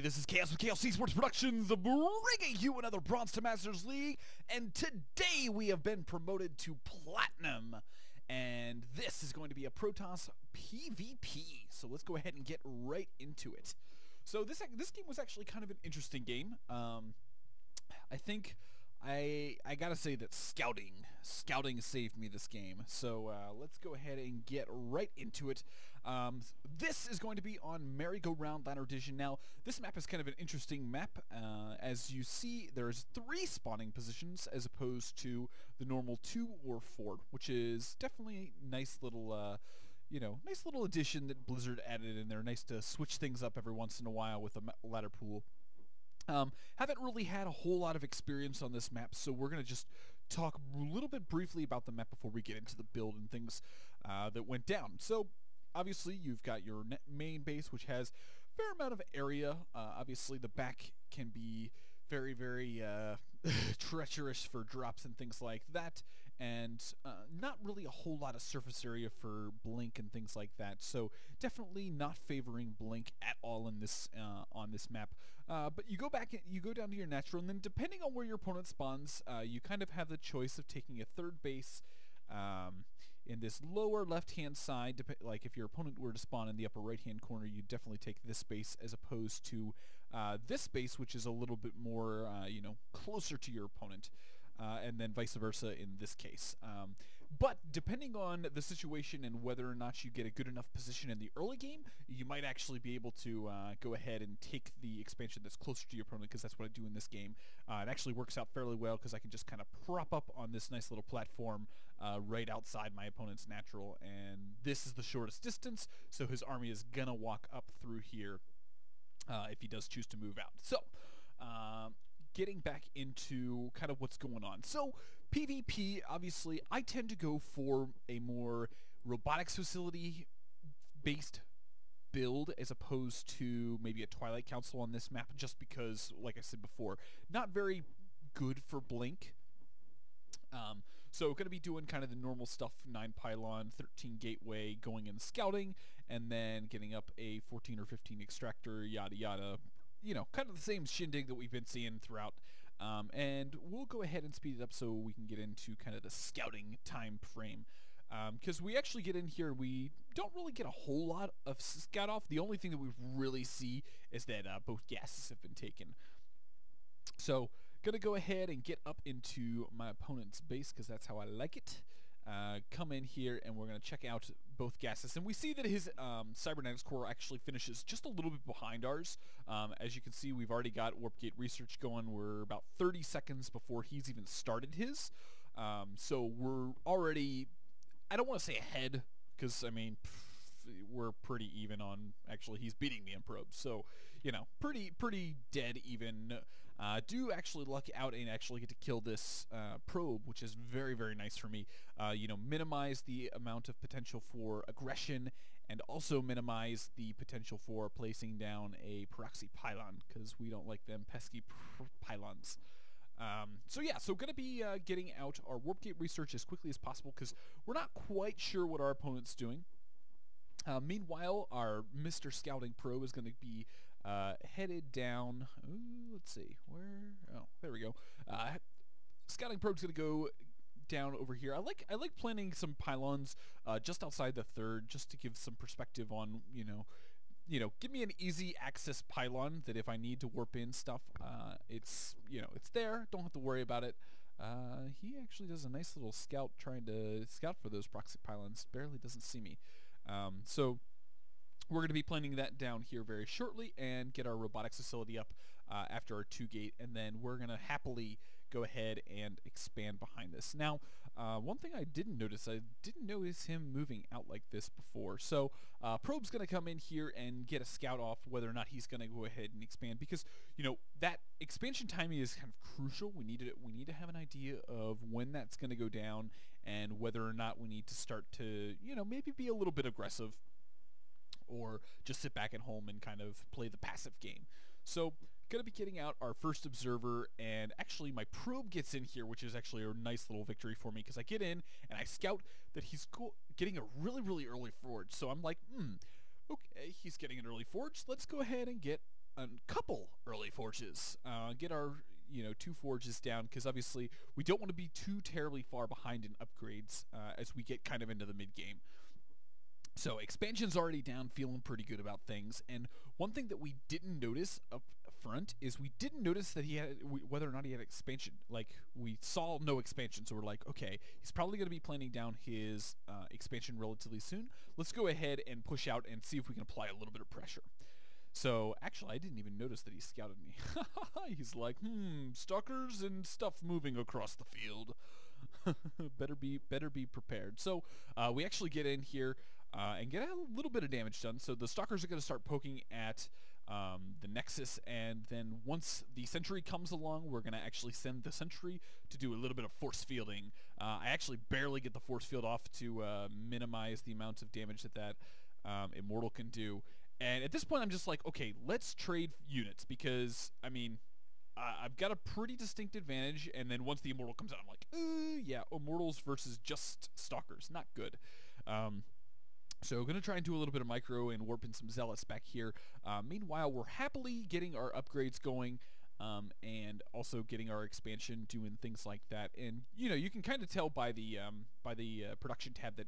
this is Chaos with Chaos Esports Productions, bringing you another Bronze to Masters League, and today we have been promoted to Platinum, and this is going to be a Protoss PvP, so let's go ahead and get right into it. So this game was actually kind of an interesting game. I think I gotta say that scouting saved me this game. So let's go ahead and get right into it. This is going to be on Merry-Go-Round Ladder Edition. Now, this map is kind of an interesting map. As you see, there's 3 spawning positions as opposed to the normal 2 or 4, which is definitely a nice little nice little addition that Blizzard added in there. Nice to switch things up every once in a while with a ladder pool. Haven't really had a whole lot of experience on this map, so we're going to just talk a little bit briefly about the map before we get into the build and things that went down. So, obviously, you've got your main base, which has a fair amount of area. Obviously, the back can be very, very treacherous for drops and things like that, and not really a whole lot of surface area for blink and things like that. So definitely not favoring blink at all in this on this map. But you go back, you go down to your natural, and then depending on where your opponent spawns, you kind of have the choice of taking a third base. In this lower left-hand side, like if your opponent were to spawn in the upper right-hand corner, you'd definitely take this space as opposed to this space, which is a little bit more, closer to your opponent, and then vice versa in this case. But depending on the situation and whether or not you get a good enough position in the early game, you might actually be able to go ahead and take the expansion that's closer to your opponent, because that's what I do in this game. It actually works out fairly well because I can just kind of prop up on this nice little platform right outside my opponent's natural, and this is the shortest distance, so his army is gonna walk up through here if he does choose to move out. So, getting back into kind of what's going on. So, PvP, obviously, I tend to go for a more robotics facility-based build as opposed to maybe a Twilight Council on this map, just because, like I said before, not very good for blink. So going to be doing kind of the normal stuff, 9 pylon, 13 gateway, going in scouting, and then getting up a 14 or 15 extractor, yada yada. Kind of the same shindig that we've been seeing throughout. And we'll go ahead and speed it up so we can get into kind of the scouting time frame. Because we actually get in here, we don't really get a whole lot of scout off. The only thing that we really see is that both gases have been taken. So, gonna go ahead and get up into my opponent's base because that's how I like it. Come in here and we're gonna check out both gases, and we see that his cybernetics core actually finishes just a little bit behind ours. As you can see, we've already got warp gate research going. We're about 30 seconds before he's even started his. So we're already, I don't want to say ahead, because I mean, we're pretty even on, actually he's beating the improbes, so pretty dead even. Do actually luck out and actually get to kill this probe, which is very, very nice for me. Minimize the amount of potential for aggression, and also minimize the potential for placing down a proxy pylon, because we don't like them pesky pylons. So gonna be getting out our warp gate research as quickly as possible, because we're not quite sure what our opponent's doing. Meanwhile, our Mr. Scouting Pro is going to be headed down. Ooh, let's see. Where? Oh, there we go. Scouting Pro's going to go down over here. I like planting some pylons just outside the third, just to give some perspective on, give me an easy access pylon that if I need to warp in stuff, it's there. Don't have to worry about it. He actually does a nice little scout trying to scout for those proxy pylons. Barely doesn't see me. So we're going to be planning that down here very shortly and get our robotics facility up after our 2 gate, and then we're going to happily go ahead and expand behind this. Now, one thing I didn't notice him moving out like this before. So Probe's going to come in here and get a scout off whether or not he's going to go ahead and expand, because that expansion timing is kind of crucial. We need to have an idea of when that's going to go down and whether or not we need to start to maybe be a little bit aggressive, or just sit back at home and kind of play the passive game. So, gonna be getting out our first observer, and actually my probe gets in here, which is actually a nice little victory for me, because I get in and I scout that he's getting a really, really early forge. So I'm like, okay, he's getting an early forge. Let's go ahead and get a couple early forges, get our 2 forges down, because obviously we don't want to be too terribly far behind in upgrades as we get kind of into the mid game. So expansion's already down, feeling pretty good about things. And one thing that we didn't notice up front is we didn't notice that he had whether or not he had expansion. Like, we saw no expansion, so we're like, okay, he's probably going to be planning down his expansion relatively soon. Let's go ahead and push out and see if we can apply a little bit of pressure. So actually, I didn't even notice that he scouted me. He's like, stalkers and stuff moving across the field. better be prepared. So we actually get in here and get a little bit of damage done. So the stalkers are going to start poking at the Nexus, and then once the sentry comes along, we're going to actually send the sentry to do a little bit of force fielding. I actually barely get the force field off to minimize the amount of damage that Immortal can do. And at this point, I'm just like, okay, let's trade units, because, I mean, I've got a pretty distinct advantage, and then once the Immortal comes out, I'm like, yeah, Immortals versus just Stalkers, not good. So going to try and do a little bit of micro and warp in some Zealots back here. Meanwhile, we're happily getting our upgrades going, and also getting our expansion, doing things like that. And, you can kind of tell by the production tab that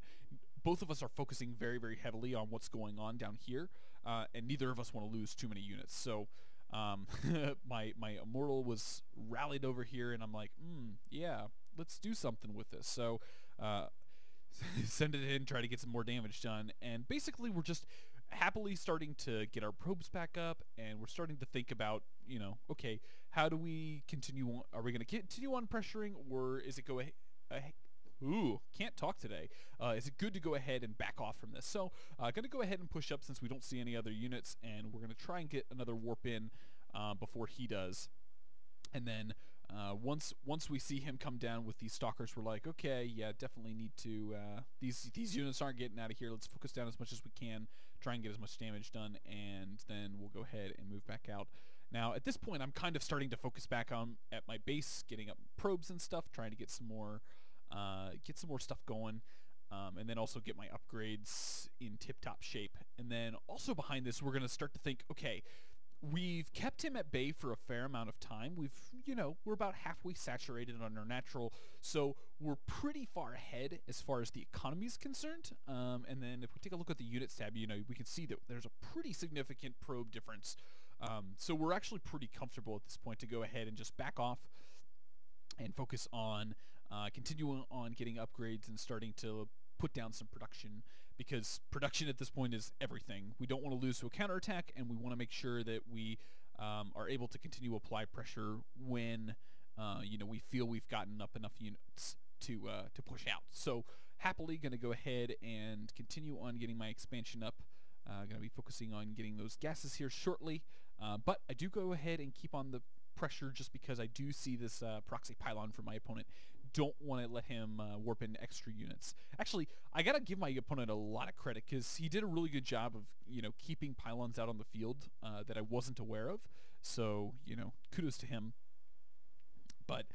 both of us are focusing very, very heavily on what's going on down here, and neither of us want to lose too many units. So my Immortal was rallied over here, and I'm like, yeah, let's do something with this. So send it in, try to get some more damage done, and basically we're just happily starting to get our probes back up, and we're starting to think about, okay, how do we continue on? Are we going to continue on pressuring, or is it go ahead? Can't talk today. Is it good to go ahead and back off from this? So going to go ahead and push up since we don't see any other units, and we're going to try and get another warp in before he does. And then once we see him come down with these stalkers, we're like, okay, yeah, definitely need to, these units aren't getting out of here. Let's focus down as much as we can, try and get as much damage done, and then we'll go ahead and move back out. Now, at this point, I'm kind of starting to focus back on at my base, getting up probes and stuff, trying to get some more stuff going, and then also get my upgrades in tip-top shape. And then also behind this, we're going to start to think, okay, we've kept him at bay for a fair amount of time. We're about halfway saturated on our natural, so we're pretty far ahead as far as the economy is concerned. And then if we take a look at the units tab, we can see that there's a pretty significant probe difference. So we're actually pretty comfortable at this point to go ahead and just back off and focus on continuing on getting upgrades and starting to put down some production, because production at this point is everything. We don't want to lose to a counterattack, and we want to make sure that we are able to continue to apply pressure when we feel we've gotten up enough units to push out. So happily going to go ahead and continue on getting my expansion up. Going to be focusing on getting those gases here shortly, but I do go ahead and keep on the pressure just because I do see this proxy pylon for my opponent. Don't want to let him warp in extra units. Actually, I gotta give my opponent a lot of credit, because he did a really good job of keeping pylons out on the field that I wasn't aware of. So kudos to him. But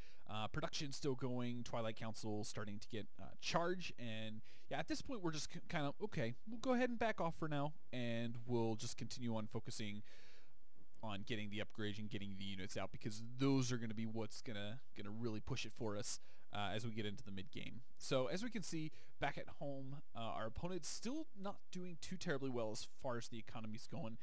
production still going. Twilight Council starting to get charge, and yeah, at this point we're just kind of okay. We'll go ahead and back off for now, and we'll just continue on focusing on getting the upgrades and getting the units out, because those are going to be what's gonna really push it for us as we get into the mid game. So as we can see back at home, our opponent's still not doing too terribly well as far as the economy's going.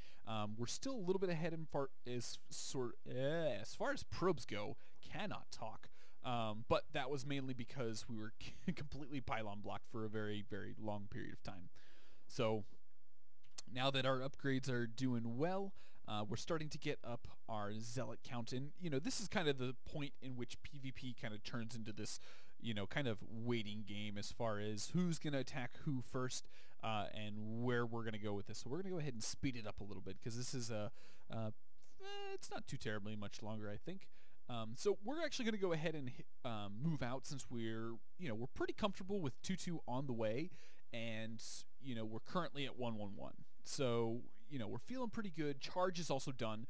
We're still a little bit ahead as far as probes go. Cannot talk. But that was mainly because we were completely pylon blocked for a very, very long period of time. So now that our upgrades are doing well, we're starting to get up our zealot count, and this is kind of the point in which PvP kind of turns into this kind of waiting game as far as who's going to attack who first, and where we're going to go with this. So we're going to go ahead and speed it up a little bit, because this is it's not too terribly much longer, I think. So we're actually going to go ahead and move out, since we're pretty comfortable with 2-2 on the way, and we're currently at 1-1-1. So we're feeling pretty good. Charge is also done.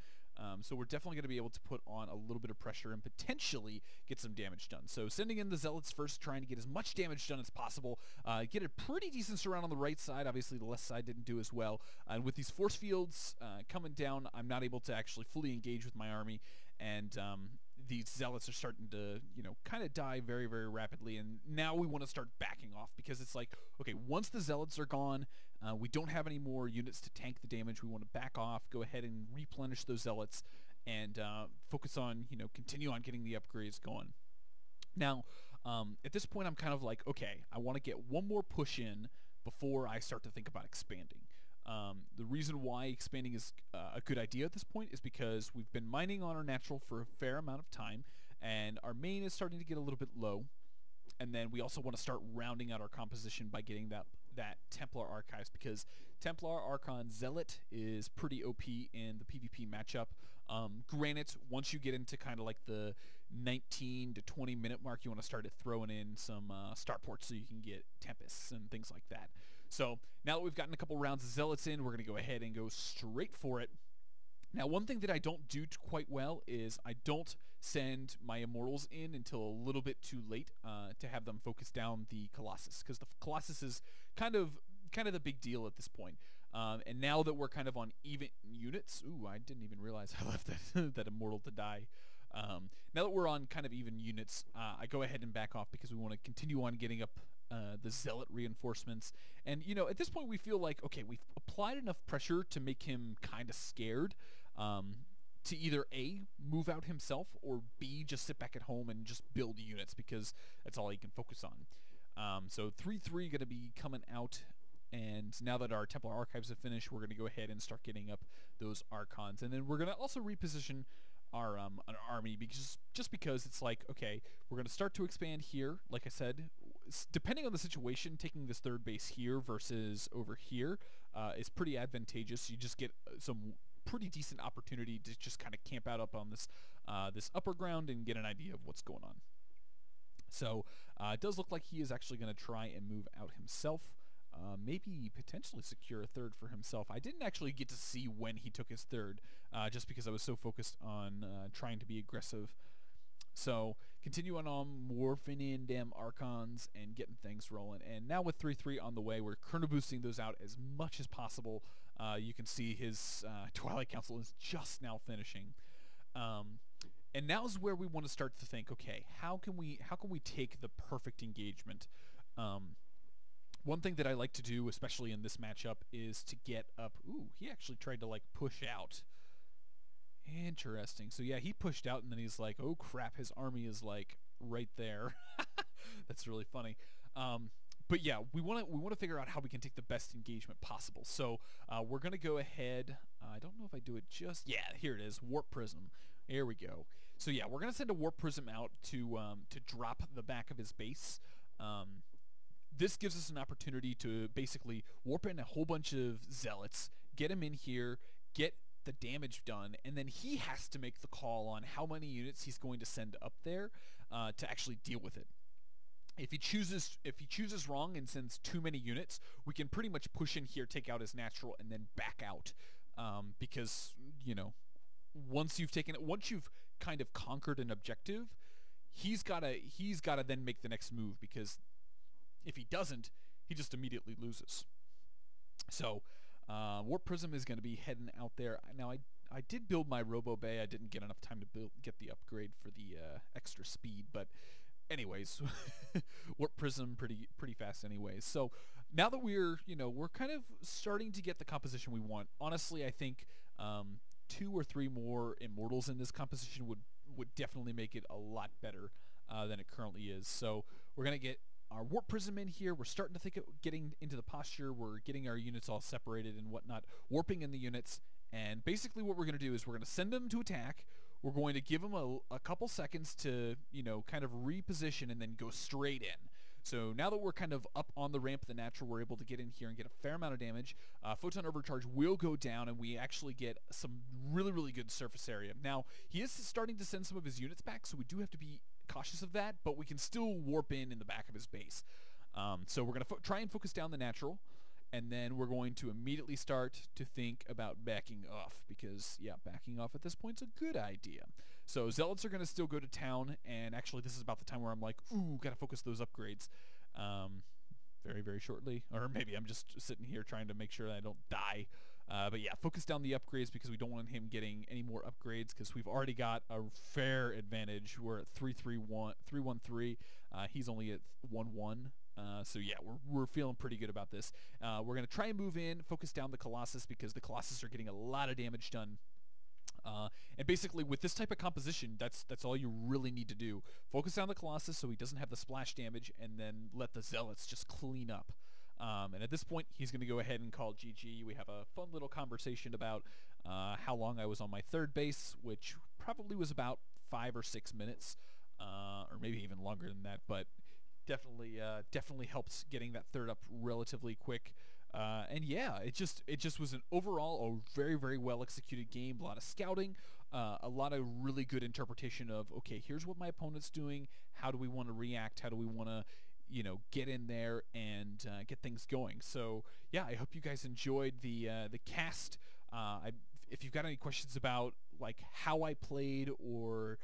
So we're definitely going to be able to put on a little bit of pressure and potentially get some damage done. So sending in the Zealots first, trying to get as much damage done as possible. Get a pretty decent surround on the right side. Obviously, the left side didn't do as well. And with these force fields coming down, I'm not able to actually fully engage with my army. And these Zealots are starting to, kind of die very, very rapidly. And now we want to start backing off because it's like, okay, once the Zealots are gone, we don't have any more units to tank the damage. We want to back off, go ahead and replenish those Zealots, and focus on, continue on getting the upgrades going. Now, at this point, I'm kind of like, okay, I want to get one more push in before I start to think about expanding. The reason why expanding is a good idea at this point is because we've been mining on our natural for a fair amount of time, and our main is starting to get a little bit low. And then we also want to start rounding out our composition by getting that Templar Archives, because Templar Archon Zealot is pretty OP in the PvP matchup. Granted, once you get into kind of like the 19 to 20 minute mark, you want to start throwing in some starports so you can get Tempests and things like that. So now that we've gotten a couple rounds of Zealots in, we're going to go ahead and go straight for it. Now, one thing that I don't do quite well is I don't send my Immortals in until a little bit too late to have them focus down the Colossus, because the Colossus is kind of the big deal at this point. And now that we're kind of on even units, ooh, I didn't even realize I left that Immortal to die. Now that we're on kind of even units, I go ahead and back off because we want to continue on getting up the Zealot reinforcements. And, at this point we feel like, okay, we've applied enough pressure to make him kind of scared to either A, move out himself, or B, just sit back at home and just build units because that's all he can focus on. So 3-3 going to be coming out. And now that our Templar Archives have finished, we're going to go ahead and start getting up those Archons. And then we're going to also reposition our an army because it's like, okay, we're going to start to expand here. Like I said, depending on the situation, taking this third base here versus over here is pretty advantageous. You just get some pretty decent opportunity to just kind of camp out up on this this upper ground and get an idea of what's going on. So it does look like he is actually going to try and move out himself. Maybe potentially secure a third for himself. I didn't actually get to see when he took his third, just because I was so focused on trying to be aggressive. So continuing on morphing in damn Archons and getting things rolling. And now with 3-3 on the way, we're chrono boosting those out as much as possible. You can see his Twilight Council is just now finishing. And now's where we want to start to think, okay, how can we take the perfect engagement? One thing that I like to do, especially in this matchup, is to get up. Ooh, he actually tried to, like, push out. Interesting. So, yeah, he pushed out, and then he's like, oh, crap, his army is, like, right there. That's really funny. But, yeah, we want to figure out how we can take the best engagement possible. So, we're going to go ahead. I don't know if I do it just... Yeah, here it is. Warp Prism. There we go. So, yeah, we're going to send a Warp Prism out to drop the back of his base. This gives us an opportunity to basically warp in a whole bunch of Zealots, get him in here, get the damage done, and then he has to make the call on how many units he's going to send up there to actually deal with it. If he chooses wrong and sends too many units, we can pretty much push in here, take out his natural, and then back out. Because, once you've kind of conquered an objective, he's gotta then make the next move, because if he doesn't, he just immediately loses. So, Warp Prism is going to be heading out there. Now, I did build my Robo Bay. I didn't get enough time to get the upgrade for the extra speed, but anyways, Warp Prism pretty fast anyways. So, now that we're kind of starting to get the composition we want, honestly, I think 2 or 3 more Immortals in this composition would definitely make it a lot better than it currently is. So, we're going to get our Warp Prism in here. We're starting to think of getting into the posture. We're getting our units all separated and whatnot, warping in the units. And basically what we're going to do is we're going to send them to attack. We're going to give them a couple seconds to, kind of reposition and then go straight in. So now that we're kind of up on the ramp of the natural, we're able to get in here and get a fair amount of damage. Photon Overcharge will go down, and we actually get some really, really good surface area. Now, he is starting to send some of his units back, so we do have to be cautious of that, but we can still warp in the back of his base. So we're going to try and focus down the natural, and then we're going to immediately start to think about backing off, because yeah, backing off at this point is a good idea. So Zealots are going to still go to town, and actually this is about the time where I'm like, ooh, gotta focus those upgrades very, very shortly. Or maybe I'm just sitting here trying to make sure that I don't die. But yeah, focus down the upgrades because we don't want him getting any more upgrades, because we've already got a fair advantage. We're at 313. He's only at 1-1. So yeah, we're feeling pretty good about this. We're going to try and move in, focus down the Colossus, because the Colossus are getting a lot of damage done. And basically with this type of composition, that's all you really need to do. Focus down the Colossus so he doesn't have the splash damage, and then let the Zealots just clean up. And at this point, he's going to go ahead and call GG. We have a fun little conversation about how long I was on my third base, which probably was about 5 or 6 minutes, or maybe even longer than that, but definitely helps getting that third up relatively quick. And yeah, it just was an overall a very, very well executed game. A lot of scouting, a lot of really good interpretation of, okay, here's what my opponent's doing. How do we want to react? How do we want to, you know, get in there and get things going? So yeah, I hope you guys enjoyed the cast. If you've got any questions about like how I played, or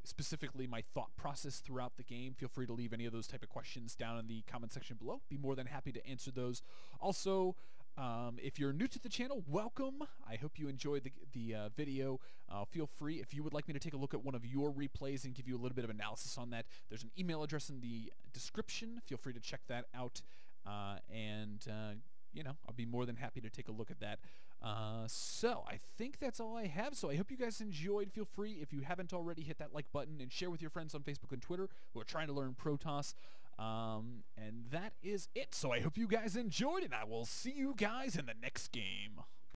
specifically my thought process throughout the game, feel free to leave any of those type of questions down in the comment section below. Be more than happy to answer those. Also, if you're new to the channel, welcome. I hope you enjoyed the video. Feel free, if you would like me to take a look at one of your replays and give you a little bit of analysis on that, there's an email address in the description. Feel free to check that out. You know, I'll be more than happy to take a look at that. So I think that's all I have. So I hope you guys enjoyed. Feel free, if you haven't already, hit that like button and share with your friends on Facebook and Twitter who are trying to learn Protoss. And that is it. So I hope you guys enjoyed, and I will see you guys in the next game.